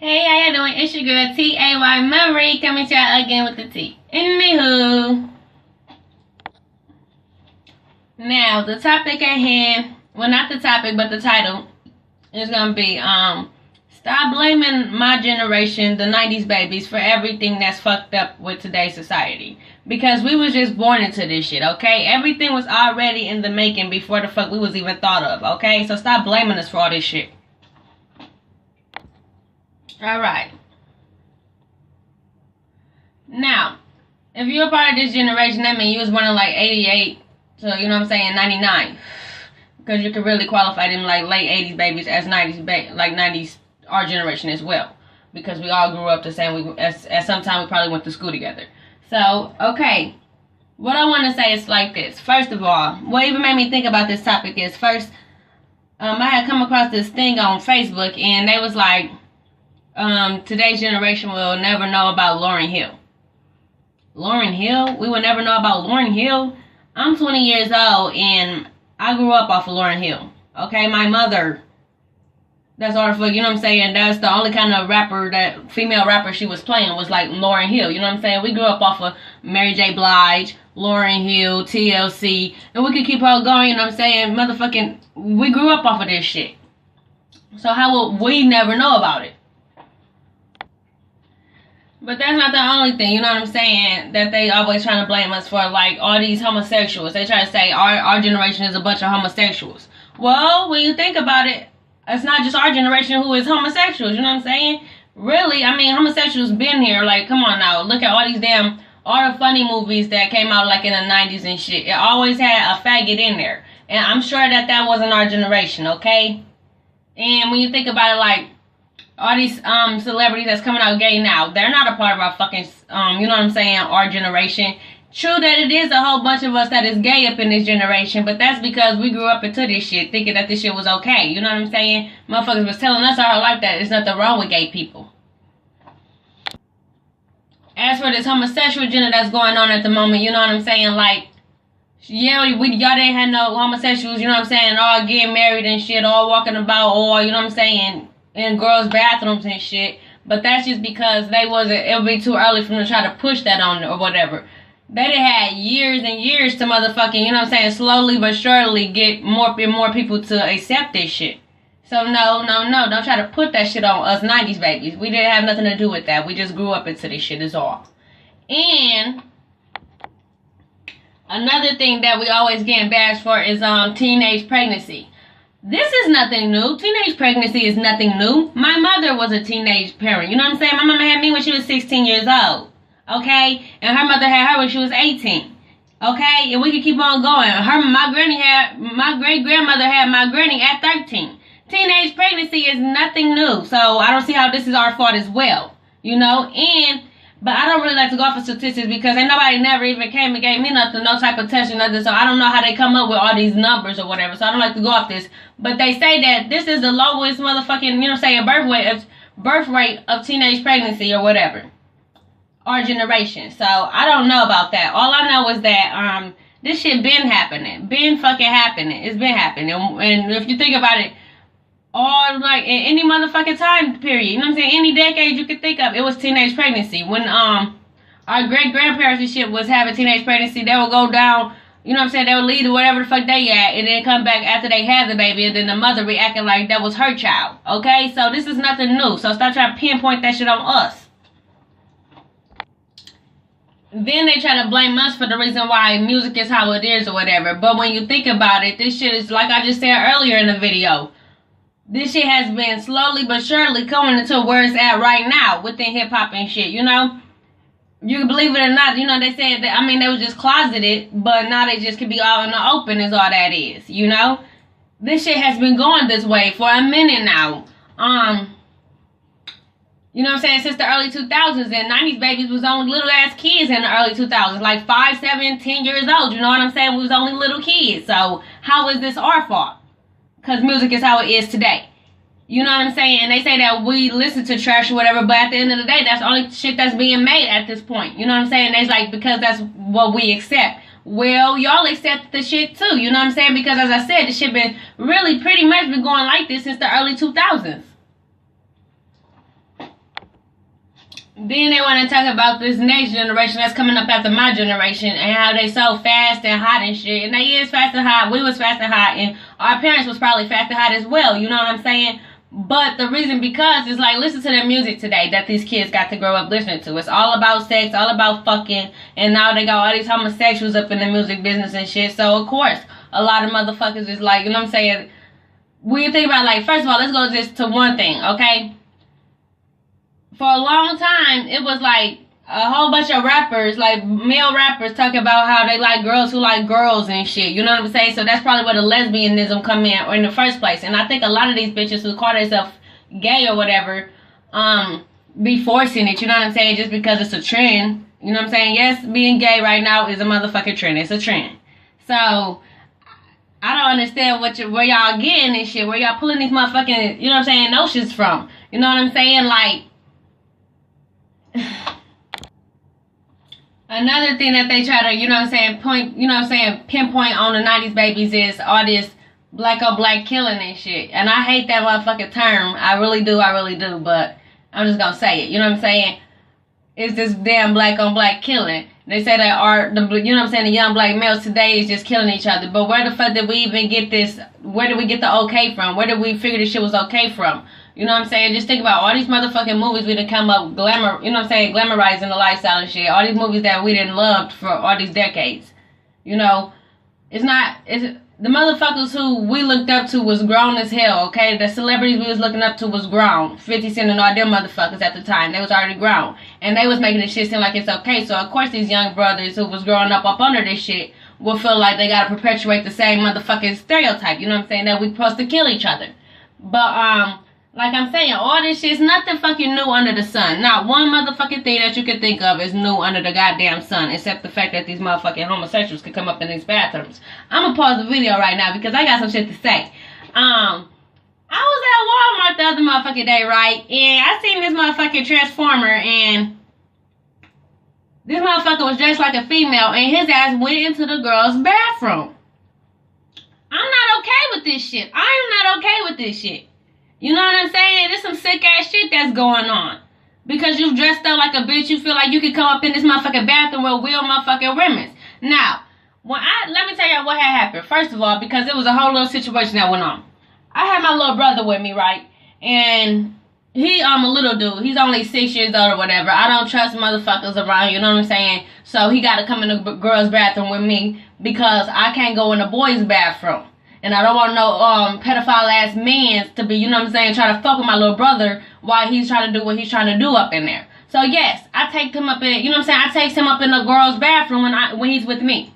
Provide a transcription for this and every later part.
Hey, how y'all doing? It's your girl T.A.Y. Marie coming to y'all again with the T. Anywho, now the topic at hand, well, not the topic, but the title is gonna be stop blaming my generation, the 90s babies, for everything that's fucked up with today's society. Because we was just born into this shit, okay? Everything was already in the making before the fuck we was even thought of, okay? So stop blaming us for all this shit. Alright. Now, if you're a part of this generation, that means you was born in like 88 to, you know what I'm saying, 99. Because you could really qualify them like late 80s babies as 90s, our generation as well. Because we all grew up the same, at some time we probably went to school together. So, okay. What I want to say is like this. First of all, what even made me think about this topic is, first, I had come across this thing on Facebook, and they was like, today's generation will never know about Lauryn Hill. Lauryn Hill? We will never know about Lauryn Hill? I'm 20 years old, and I grew up off of Lauryn Hill. Okay, my mother, that's all for, you know what I'm saying, that's the only kind of rapper, that female rapper she was playing was like Lauryn Hill, you know what I'm saying? We grew up off of Mary J. Blige, Lauryn Hill, TLC, and we could keep on going, you know what I'm saying? Motherfucking, we grew up off of this shit. So how will we never know about it? But that's not the only thing, you know what I'm saying, that they always trying to blame us for, like, all these homosexuals. They try to say our generation is a bunch of homosexuals. Well, when you think about it, it's not just our generation who is homosexuals, you know what I'm saying? Really, I mean, homosexuals been here, like, come on now, look at all these all the funny movies that came out, like, in the 90s and shit. It always had a faggot in there. And I'm sure that wasn't our generation, okay? And when you think about it, like, all these celebrities that's coming out gay now, they're not a part of our fucking, you know what I'm saying, our generation. True that it is a whole bunch of us that is gay up in this generation, but that's because we grew up into this shit, thinking that this shit was okay. You know what I'm saying? Motherfuckers was telling us our life that there's nothing wrong with gay people. As for this homosexual agenda that's going on at the moment, you know what I'm saying, like, yeah, y'all didn't have no homosexuals, you know what I'm saying, all getting married and shit, all walking about, all, you know what I'm saying, in girls' bathrooms and shit. But that's just because it would be too early for them to try to push that on or whatever. They done had years and years to motherfucking, you know what I'm saying, slowly but surely get more and more people to accept this shit. So no, don't try to put that shit on us 90s babies. We didn't have nothing to do with that. We just grew up into this shit is all. And another thing that we always getting bashed for is teenage pregnancy. This is nothing new. Teenage pregnancy is nothing new. My mother was a teenage parent. You know what I'm saying? My mama had me when she was 16 years old. Okay? And her mother had her when she was 18. Okay? And we could keep on going. My great-grandmother had my granny at 13. Teenage pregnancy is nothing new. So I don't see how this is our fault as well. You know? But I don't really like to go off of statistics because ain't nobody never even came and gave me nothing, no type of test or nothing. So I don't know how they come up with all these numbers or whatever. So I don't like to go off this. But they say that this is the lowest motherfucking, you know what I'm saying, birth rate of teenage pregnancy or whatever. Our generation. So I don't know about that. All I know is that this shit been happening. Been fucking happening. It's been happening. And if you think about it, all like in any motherfucking time period, you know what I'm saying, any decade you could think of, it was teenage pregnancy. When our great grandparents and shit was having teenage pregnancy, they would go down, you know what I'm saying, they would leave to whatever the fuck they at, and then come back after they had the baby, and then the mother be acting like that was her child. Okay, so this is nothing new. So stop trying to pinpoint that shit on us. Then they try to blame us for the reason why music is how it is or whatever. But when you think about it, this shit is like I just said earlier in the video. This shit has been slowly but surely coming into where it's at right now within hip-hop and shit, you know? You can believe it or not, you know, they said that, I mean, they was just closeted, but now they just can be all in the open is all that is, you know? This shit has been going this way for a minute now. You know what I'm saying, since the early 2000s, and 90s babies was only little-ass kids in the early 2000s, like 5, 7, 10 years old, you know what I'm saying? We was only little kids, so how is this our fault? Because music is how it is today. You know what I'm saying? And they say that we listen to trash or whatever, but at the end of the day, that's the only shit that's being made at this point. You know what I'm saying? It's like, because that's what we accept. Well, y'all accept the shit too. You know what I'm saying? Because as I said, the shit been really pretty much been going like this since the early 2000s. Then they want to talk about this next generation that's coming up after my generation and how they so fast and hot and shit. And they is fast and hot. We was fast and hot, and our parents was probably fast and hot as well. You know what I'm saying? But the reason because it's like, listen to the music today that these kids got to grow up listening to. It's all about sex, all about fucking, and now they got all these homosexuals up in the music business and shit. So of course, a lot of motherfuckers is like, you know what I'm saying? When you think about, like, first of all, let's go just to one thing, okay? For a long time, it was like a whole bunch of rappers, like male rappers, talking about how they like girls who like girls and shit. You know what I'm saying? So that's probably where the lesbianism come in, or in the first place. And I think a lot of these bitches who call themselves gay or whatever, be forcing it. You know what I'm saying? Just because it's a trend. You know what I'm saying? Yes, being gay right now is a motherfucking trend. It's a trend. So I don't understand where y'all getting this shit. Where y'all pulling these motherfucking, you know what I'm saying, notions from. You know what I'm saying? Like, another thing that they try to, you know what I'm saying, pinpoint on the 90s babies is all this black on black killing and shit. And I hate that motherfucking term. I really do, but I'm just gonna say it. You know what I'm saying? It's this damn black on black killing. They say that you know what I'm saying, the young black males today is just killing each other. But where the fuck did we even get this? Where did we get the okay from? Where did we figure this shit was okay from? You know what I'm saying? Just think about all these motherfucking movies we done come up you know what I'm saying, glamorizing the lifestyle and shit. All these movies that we didn't loved for all these decades. You know, the motherfuckers who we looked up to was grown as hell, okay? The celebrities we was looking up to was grown. 50 Cent and all them motherfuckers at the time, they was already grown. And they was making this shit seem like it's okay. So of course these young brothers who was growing up under this shit will feel like they gotta perpetuate the same motherfucking stereotype, you know what I'm saying, that we supposed to kill each other. But like I'm saying, all this shit is nothing fucking new under the sun. Not one motherfucking thing that you can think of is new under the goddamn sun, except the fact that these motherfucking homosexuals could come up in these bathrooms. I'm gonna pause the video right now because I got some shit to say. I was at Walmart the other motherfucking day, right? And I seen this motherfucking Transformer, and this motherfucker was dressed like a female, and his ass went into the girl's bathroom. I'm not okay with this shit. I am not okay with this shit. You know what I'm saying? There's some sick ass shit that's going on. Because you dressed up like a bitch, you feel like you could come up in this motherfucking bathroom with real motherfucking women. Now, let me tell you what had happened. First of all, because it was a whole little situation that went on. I had my little brother with me, right? And he a little dude. He's only 6 years old or whatever. I don't trust motherfuckers around, you know what I'm saying? So he got to come in the girl's bathroom with me because I can't go in the boy's bathroom. And I don't want no pedophile ass man to be, you know what I'm saying, trying to fuck with my little brother while he's trying to do what he's trying to do up in there. So yes, I take him up in, you know what I'm saying, I take him up in the girl's bathroom when he's with me.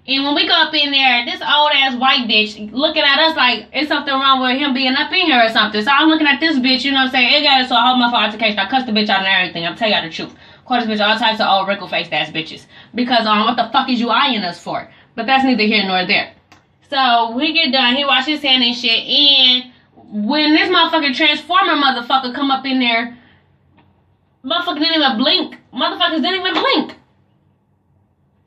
And when we go up in there, this old ass white bitch looking at us like it's something wrong with him being up in here or something. So I'm looking at this bitch, you know what I'm saying, it got us a whole motherfucking altercation. I cussed the bitch out and everything. I'm telling y'all the truth. Call this bitch all types of old wrinkle-faced ass bitches. Because what the fuck is you eyeing us for? But that's neither here nor there. So we get done, he wash his hand and shit, and when this motherfucking Transformer motherfucker come up in there, motherfucker didn't even blink. Motherfuckers didn't even blink.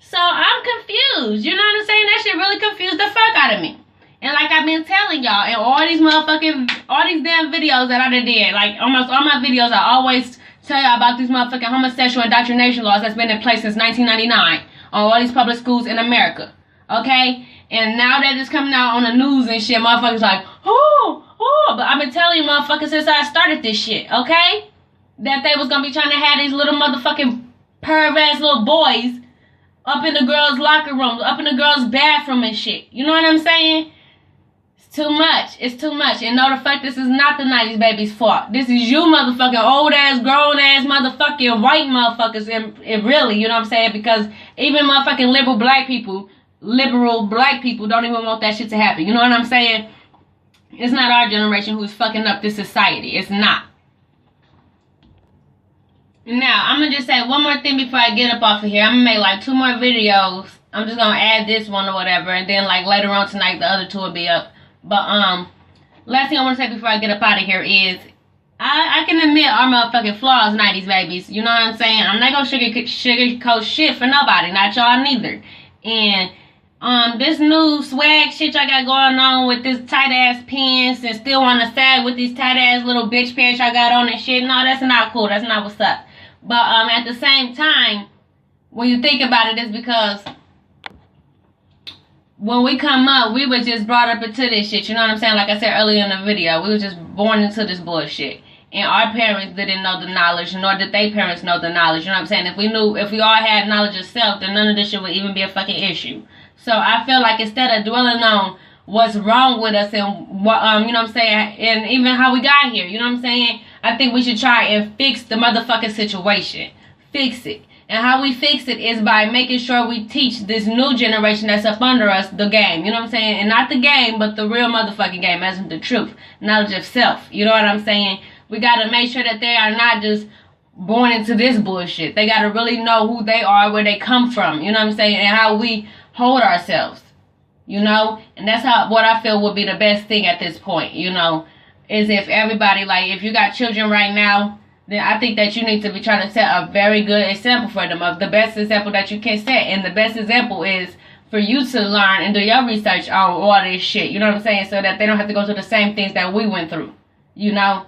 So I'm confused, you know what I'm saying? That shit really confused the fuck out of me. And like I've been telling y'all, in all these damn videos that I did, like almost all my videos, I always tell y'all about these motherfucking homosexual indoctrination laws that's been in place since 1999 on all these public schools in America, okay? And now that it's coming out on the news and shit, motherfuckers like, but I've been telling you motherfuckers since I started this shit, okay? That they was gonna be trying to have these little motherfucking perv-ass little boys up in the girls' locker rooms, up in the girls' bathroom and shit. You know what I'm saying? It's too much. It's too much. And no, the fact this is not the 90s baby's fault. This is you motherfucking old-ass, grown-ass motherfucking white motherfuckers, and really, you know what I'm saying? Because even motherfucking liberal black people don't even want that shit to happen. You know what I'm saying? It's not our generation who's fucking up this society. It's not. Now, I'm gonna just say one more thing before I get up off of here. I'm gonna make like 2 more videos. I'm just gonna add this one or whatever, and then like later on tonight the other 2 will be up. But last thing I want to say before I get up out of here is I can admit our motherfucking flaws, 90s babies. You know what I'm saying? I'm not gonna sugarcoat shit for nobody, not y'all neither. And this new swag shit y'all got going on with this tight ass pants and still on the side with these tight ass little bitch pants y'all got on and shit. No, that's not cool. That's not what's up. But at the same time, when you think about it, it's because when we come up, we were just brought up into this shit. You know what I'm saying? Like I said earlier in the video, we were just born into this bullshit. And our parents didn't know the knowledge, nor did their parents know the knowledge. You know what I'm saying? If we all had knowledge of self, then none of this shit would even be a fucking issue. So I feel like instead of dwelling on what's wrong with us and what, you know what I'm saying, and even how we got here, you know what I'm saying, I think we should try and fix the motherfucking situation. Fix it. And how we fix it is by making sure we teach this new generation that's up under us the game. You know what I'm saying? And not the game, but the real motherfucking game, as in the truth. Knowledge of self. You know what I'm saying? We got to make sure that they are not just born into this bullshit. They got to really know who they are, where they come from. You know what I'm saying? And how we hold ourselves. You know? And that's what I feel would be the best thing at this point. You know? Is if everybody, like, if you got children right now, then I think that you need to be trying to set a very good example for them. Of the best example that you can set. And the best example is for you to learn and do your research on all this shit. You know what I'm saying? So that they don't have to go through the same things that we went through. You know?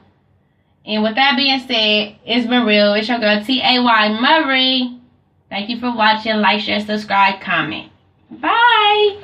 And with that being said, it's been real. It's your girl, T.A.Y. Murray. Thank you for watching. Like, share, subscribe, comment. Bye.